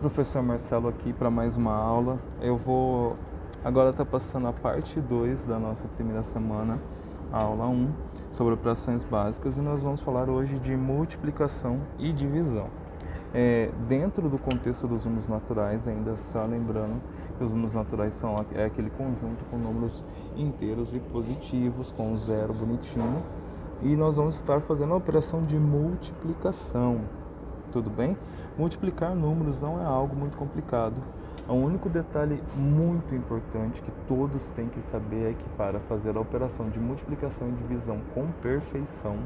Professor Marcelo aqui para mais uma aula. Eu vou agora estar passando a parte 2 da nossa primeira semana, a aula 1, sobre operações básicas, e nós vamos falar hoje de multiplicação e divisão. Dentro do contexto dos números naturais, ainda só lembrando que os números naturais são aquele conjunto com números inteiros e positivos, com um zero bonitinho, e nós vamos estar fazendo a operação de multiplicação. Tudo bem? Multiplicar números não é algo muito complicado. O único detalhe muito importante que todos têm que saber é que para fazer a operação de multiplicação e divisão com perfeição,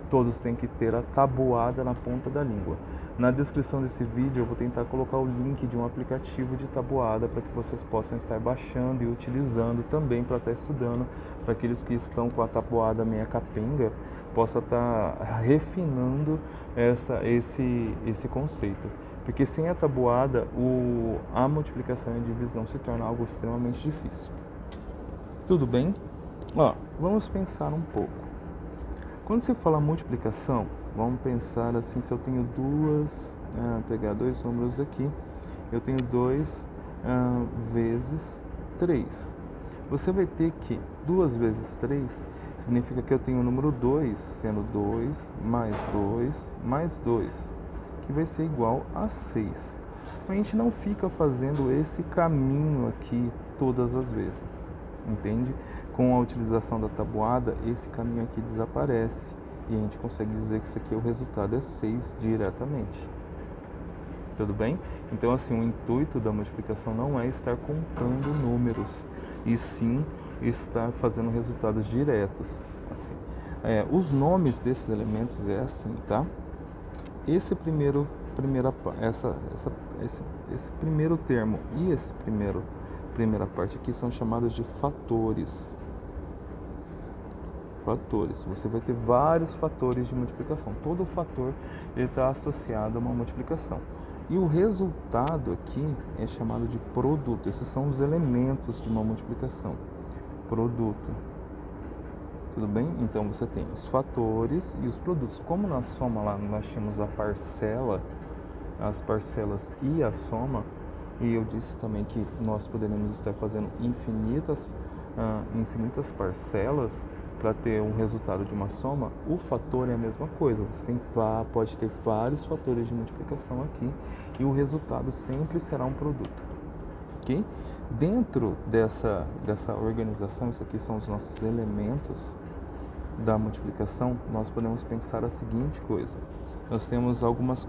todos têm que ter a tabuada na ponta da língua. Na descrição desse vídeo eu vou tentar colocar o link de um aplicativo de tabuada para que vocês possam estar baixando e utilizando também para estar estudando, para aqueles que estão com a tabuada meia capenga, possa estar refinando esse conceito. Porque sem a tabuada, a multiplicação e a divisão se torna algo extremamente difícil. Tudo bem? Vamos pensar um pouco. Quando se fala multiplicação, vamos pensar assim, se eu tenho pegar dois números aqui, eu tenho 2 vezes 3. Você vai ter que 2 vezes 3 significa que eu tenho o número 2, sendo 2 mais 2, que vai ser igual a 6. A gente não fica fazendo esse caminho aqui todas as vezes, entende? Com a utilização da tabuada, esse caminho aqui desaparece e a gente consegue dizer que isso aqui, o resultado é 6 diretamente. Tudo bem? Então, assim, o intuito da multiplicação não é estar contando números, e sim estar fazendo resultados diretos. Assim. Os nomes desses elementos é assim, tá? Esse primeiro termo e esse primeira parte aqui são chamados de fatores. Você vai ter vários fatores de multiplicação. Todo fator está associado a uma multiplicação. E o resultado aqui é chamado de produto. Esses são os elementos de uma multiplicação. Produto. Tudo bem? Então você tem os fatores e os produtos. Como na soma lá nós tínhamos a parcela, as parcelas e a soma, e eu disse também que nós poderíamos estar fazendo infinitas parcelas para ter um resultado de uma soma. O fator é a mesma coisa. Você pode ter vários fatores de multiplicação aqui e o resultado sempre será um produto. Ok? Dentro dessa organização, isso aqui são os nossos elementos da multiplicação, nós podemos pensar a seguinte coisa. Nós temos algumas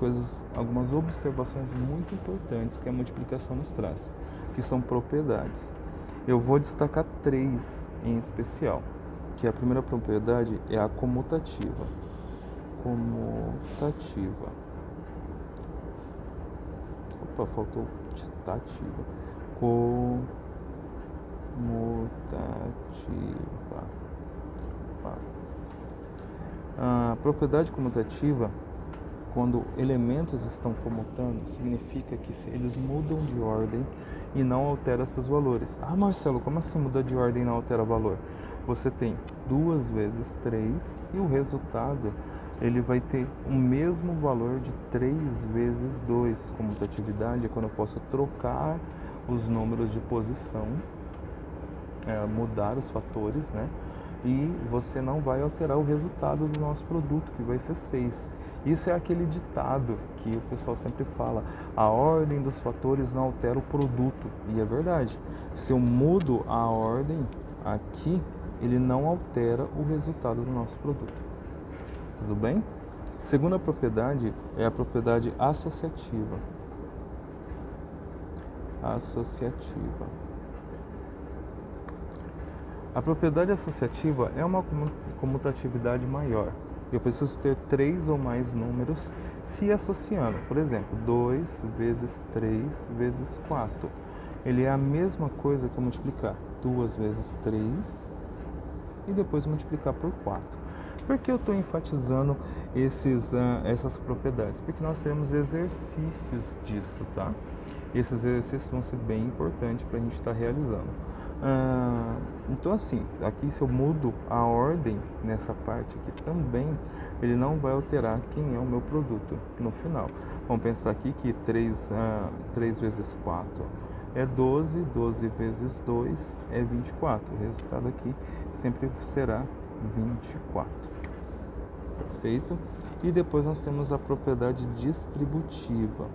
observações muito importantes que a multiplicação nos traz, que são propriedades. Eu vou destacar 3 em especial, que a primeira propriedade é a comutativa. Opa, faltou tativa. Comutativa. A propriedade comutativa, quando elementos estão comutando, significa que eles mudam de ordem e não alteram seus valores. Marcelo, como assim muda de ordem e não altera valor? Você tem 2 vezes 3 e o resultado ele vai ter o mesmo valor de 3 vezes 2. Comutatividade é quando eu posso trocar os números de posição, mudar os fatores, né? E você não vai alterar o resultado do nosso produto, que vai ser 6. Isso é aquele ditado que o pessoal sempre fala: a ordem dos fatores não altera o produto. E é verdade. Se eu mudo a ordem aqui, ele não altera o resultado do nosso produto. Tudo bem? Segunda propriedade é a propriedade associativa. A propriedade associativa é uma comutatividade maior. Eu preciso ter 3 ou mais números se associando. Por exemplo, 2 vezes 3 vezes 4. Ele é a mesma coisa que multiplicar 2 vezes 3 e depois multiplicar por 4. Por que eu estou enfatizando essas propriedades? Porque nós temos exercícios disso, tá? Esses exercícios vão ser bem importantes para a gente estar realizando. Então assim, aqui se eu mudo a ordem nessa parte aqui também, ele não vai alterar quem é o meu produto no final. Vamos pensar aqui que 3 vezes 4 é 12, 12 vezes 2 é 24. O resultado aqui sempre será 24. Perfeito? E depois nós temos a propriedade distributiva.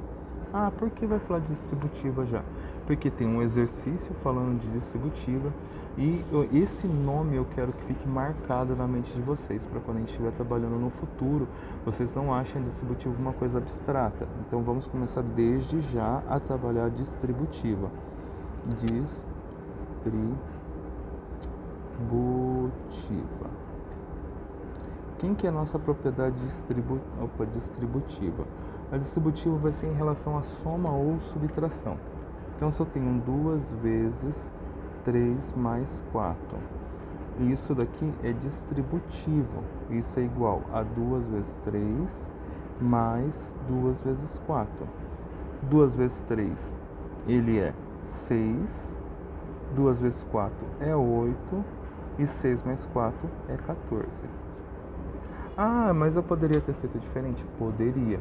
Por que vai falar de distributiva já? Porque tem um exercício falando de distributiva e esse nome eu quero que fique marcado na mente de vocês, para quando a gente estiver trabalhando no futuro, vocês não achem distributiva uma coisa abstrata. Então vamos começar desde já a trabalhar a distributiva. Distributiva. Quem que é a nossa propriedade distributiva? A distributiva vai ser em relação à soma ou subtração. Então, se eu tenho 2 vezes 3 mais 4, isso daqui é distributivo. Isso é igual a 2 vezes 3 mais 2 vezes 4. 2 vezes 3, ele é 6. 2 vezes 4 é 8. E 6 mais 4 é 14. Mas eu poderia ter feito diferente? Poderia.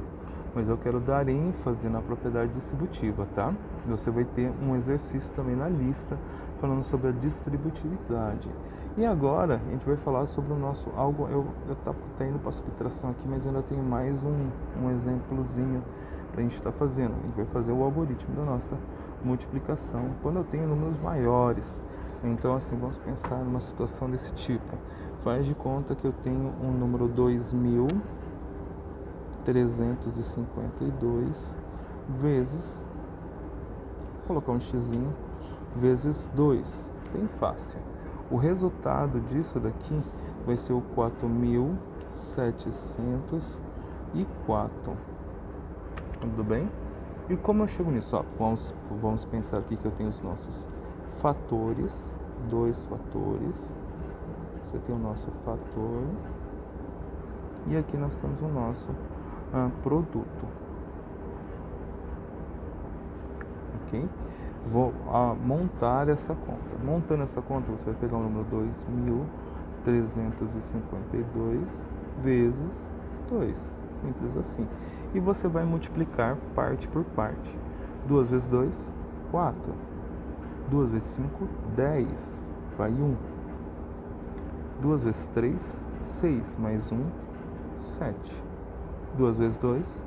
Mas eu quero dar ênfase na propriedade distributiva, tá? Você vai ter um exercício também na lista falando sobre a distributividade. E agora a gente vai falar sobre o nosso algo. Eu tá indo para a subtração aqui, mas eu ainda tenho mais um exemplozinho para a gente estar fazendo. A gente vai fazer o algoritmo da nossa multiplicação quando eu tenho números maiores. Então, assim, vamos pensar numa situação desse tipo. Faz de conta que eu tenho um número 2352 vezes, vou colocar um xzinho, vezes 2. Bem fácil. O resultado disso daqui vai ser o 4704. Tudo bem? E como eu chego nisso? Vamos pensar aqui que eu tenho os nossos fatores, 2 fatores. Você tem o nosso fator. E aqui nós temos o nosso produto. Ok? Vou montar essa conta. Montando essa conta, você vai pegar o número 2352 vezes 2. Simples assim. E você vai multiplicar parte por parte. 2 vezes 2, 4. 2 vezes 5, 10. Vai 1. 2 vezes 3, 6. Mais 1, 7. 2 vezes 2,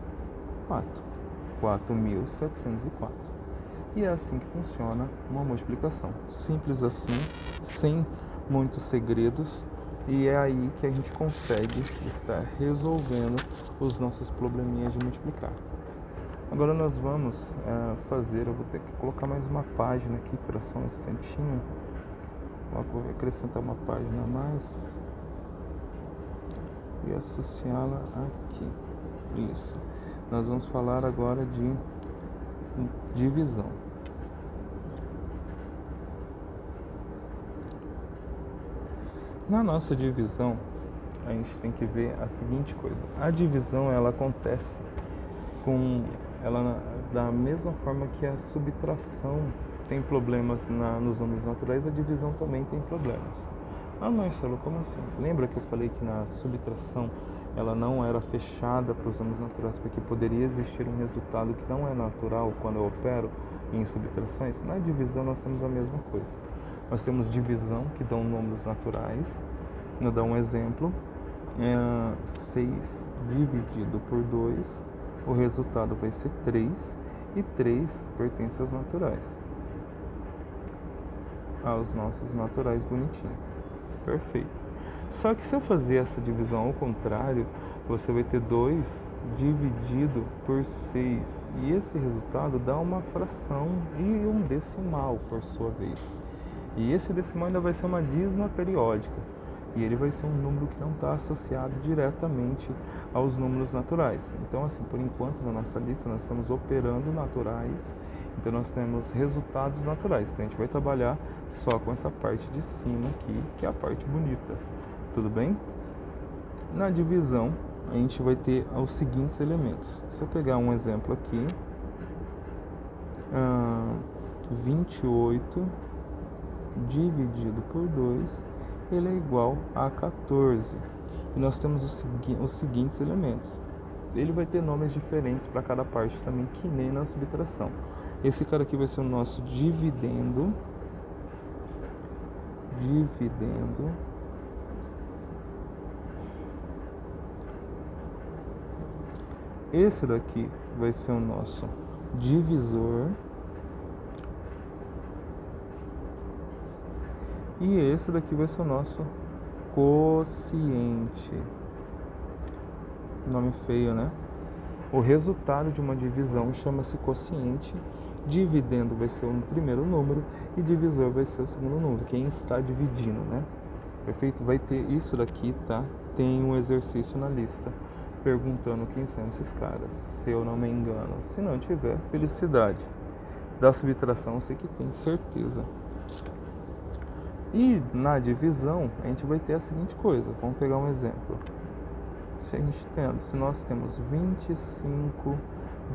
4. 4.704. E é assim que funciona uma multiplicação. Simples assim, sem muitos segredos. E é aí que a gente consegue estar resolvendo os nossos probleminhas de multiplicar. Agora nós vamos fazer, eu vou ter que colocar mais uma página aqui, para só um instantinho. Vou acrescentar uma página a mais e associá-la aqui. Isso. Nós vamos falar agora de divisão. Na nossa divisão, a gente tem que ver a seguinte coisa. A divisão, ela acontece da mesma forma que a subtração tem problemas nos números naturais, a divisão também tem problemas. Marcelo, como assim? Lembra que eu falei que na subtração ela não era fechada para os números naturais, porque poderia existir um resultado que não é natural quando eu opero em subtrações? Na divisão nós temos a mesma coisa. Nós temos divisão, que dão números naturais. Vou dar um exemplo. 6 dividido por 2, o resultado vai ser 3, e 3 pertence aos naturais. Aos nossos naturais bonitinho. Perfeito. Só que se eu fazer essa divisão ao contrário, você vai ter 2 dividido por 6. E esse resultado dá uma fração e um decimal, por sua vez. E esse decimal ainda vai ser uma dízima periódica. E ele vai ser um número que não está associado diretamente aos números naturais. Então, assim, por enquanto, na nossa lista, nós estamos operando naturais. Então, nós temos resultados naturais. Então, a gente vai trabalhar só com essa parte de cima aqui, que é a parte bonita. Tudo bem? Na divisão, a gente vai ter os seguintes elementos. Se eu pegar um exemplo aqui, 28 dividido por 2, ele é igual a 14. E nós temos os seguintes elementos. Ele vai ter nomes diferentes para cada parte também, que nem na subtração. Esse cara aqui vai ser o nosso dividendo. Esse daqui vai ser o nosso divisor. E esse daqui vai ser o nosso quociente. Nome feio, né? O resultado de uma divisão chama-se quociente. Dividendo vai ser o primeiro número e divisor vai ser o segundo número, quem está dividindo, né? Perfeito? Vai ter isso daqui, tá? Tem um exercício na lista perguntando quem são esses caras, se eu não me engano. Se não tiver, felicidade. Da subtração eu sei que tem certeza. E na divisão a gente vai ter a seguinte coisa. Vamos pegar um exemplo. Se nós temos 25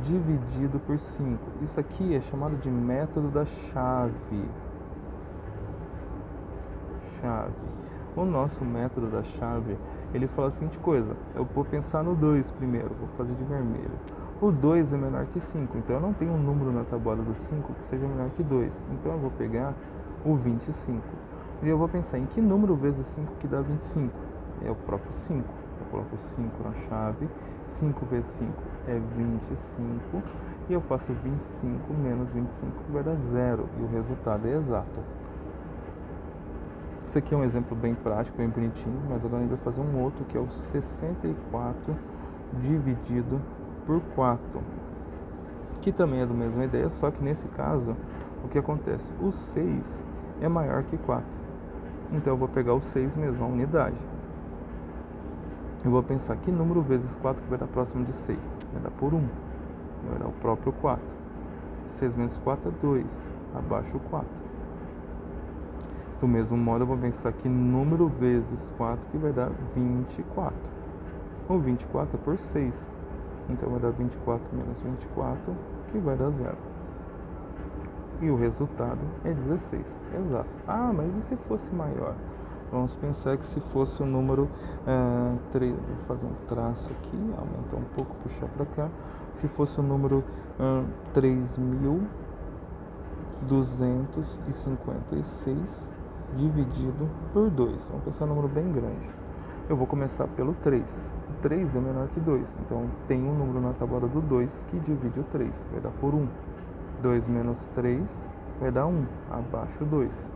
dividido por 5, isso aqui é chamado de método da chave. O nosso método da chave, ele fala a seguinte coisa. Eu vou pensar no 2 primeiro, vou fazer de vermelho. O 2 é menor que 5, então eu não tenho um número na tabuada do 5 que seja menor que 2. Então eu vou pegar o 25. E eu vou pensar em que número vezes 5 que dá 25? É o próprio 5. Eu coloco 5 na chave, 5 vezes 5 é 25, e eu faço 25 menos 25, que vai dar 0, e o resultado é exato. Esse aqui é um exemplo bem prático, bem bonitinho, mas agora a gente vai fazer um outro, que é o 64 dividido por 4, que também é da mesma ideia, só que nesse caso, o que acontece? O 6 é maior que 4, então eu vou pegar o 6 mesmo, a unidade. Eu vou pensar que número vezes 4 que vai dar próximo de 6? Vai dar por 1. Vai dar o próprio 4. 6 menos 4 é 2. Abaixo o 4. Do mesmo modo, eu vou pensar que número vezes 4 que vai dar 24. O 24 é por 6. Então vai dar 24 menos 24 que vai dar 0. E o resultado é 16. Exato. Ah, mas e se fosse maior? Vamos pensar que se fosse o número 3, vou fazer um traço aqui, aumentar um pouco, puxar para cá. Se fosse o número 3.256 dividido por 2. Vamos pensar um número bem grande. Eu vou começar pelo 3. O 3 é menor que 2, então tem um número na tabuada do 2 que divide o 3, vai dar por 1. 2 menos 3 vai dar 1, abaixo 2.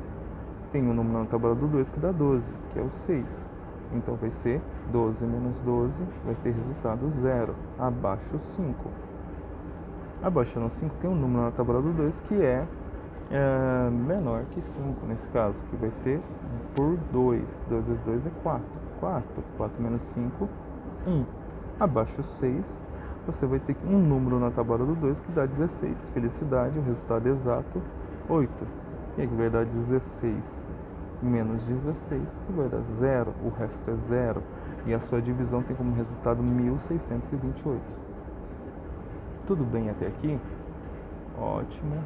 Tem um número na tabuada do 2 que dá 12, que é o 6. Então vai ser 12 menos 12, vai ter resultado 0, abaixo 5. Abaixando 5 tem um número na tabuada do 2 que é menor que 5, nesse caso, que vai ser por 2. 2 vezes 2 é 4. 4 menos 5, 1. Abaixo 6, você vai ter um número na tabuada do 2 que dá 16. Felicidade, o resultado exato, 8. E aqui vai dar 16 menos 16, que vai dar 0. O resto é 0. E a sua divisão tem como resultado 1628. Tudo bem até aqui? Ótimo.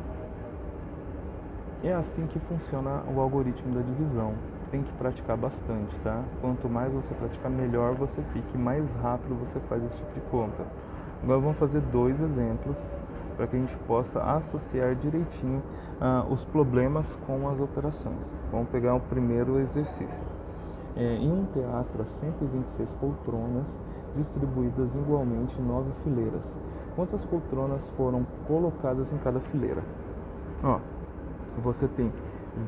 É assim que funciona o algoritmo da divisão. Tem que praticar bastante, tá? Quanto mais você praticar, melhor você fica e mais rápido você faz esse tipo de conta. Agora vamos fazer 2 exemplos para que a gente possa associar direitinho os problemas com as operações. Vamos pegar o primeiro exercício. Em um teatro, há 126 poltronas distribuídas igualmente em 9 fileiras. Quantas poltronas foram colocadas em cada fileira? Você tem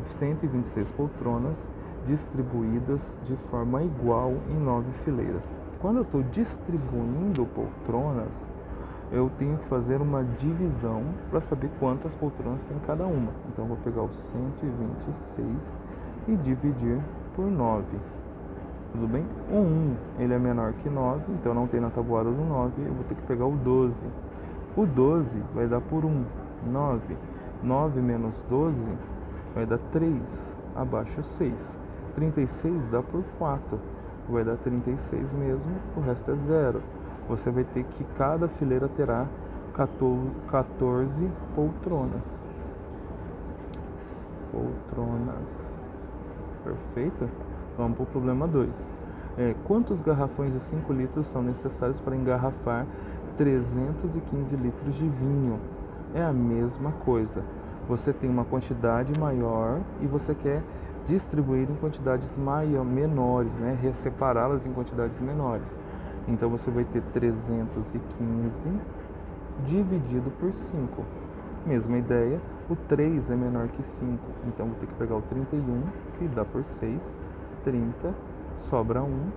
126 poltronas distribuídas de forma igual em 9 fileiras. Quando eu estou distribuindo poltronas, eu tenho que fazer uma divisão para saber quantas poltronas tem cada uma. Então, eu vou pegar o 126 e dividir por 9. Tudo bem? O 1, ele é menor que 9, então não tem na tabuada do 9, eu vou ter que pegar o 12. O 12 vai dar por 1, 9. 9 menos 12 vai dar 3, abaixo 6. 36 dá por 4, vai dar 36 mesmo, o resto é 0. Você vai ter que cada fileira terá 14 poltronas. poltronas. Perfeito? Vamos para o problema 2. Quantos garrafões de 5 litros são necessários para engarrafar 315 litros de vinho? É a mesma coisa. Você tem uma quantidade maior e você quer distribuir em quantidades menores, né? Separá-las em quantidades menores. Então você vai ter 315 dividido por 5. Mesma ideia, o 3 é menor que 5, então vou ter que pegar o 31, que dá por 6, 30, sobra 1,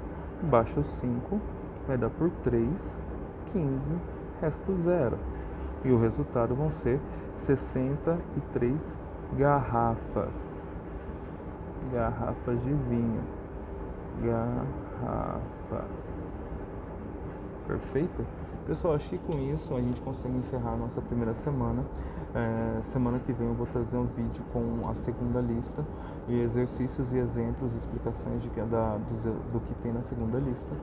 baixa o 5, vai dar por 3, 15, resto 0. E o resultado vão ser 63 garrafas de vinho. Garrafas. Perfeito? Pessoal, acho que com isso a gente consegue encerrar a nossa primeira semana. Semana que vem eu vou trazer um vídeo com a segunda lista e exercícios e exemplos, explicações do que tem na segunda lista.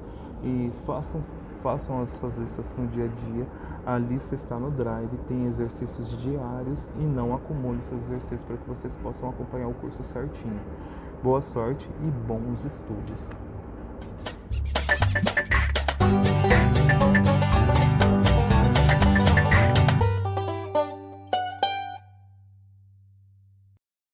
E façam as suas listas no dia a dia. A lista está no Drive, tem exercícios diários e não acumule seus exercícios para que vocês possam acompanhar o curso certinho. Boa sorte e bons estudos!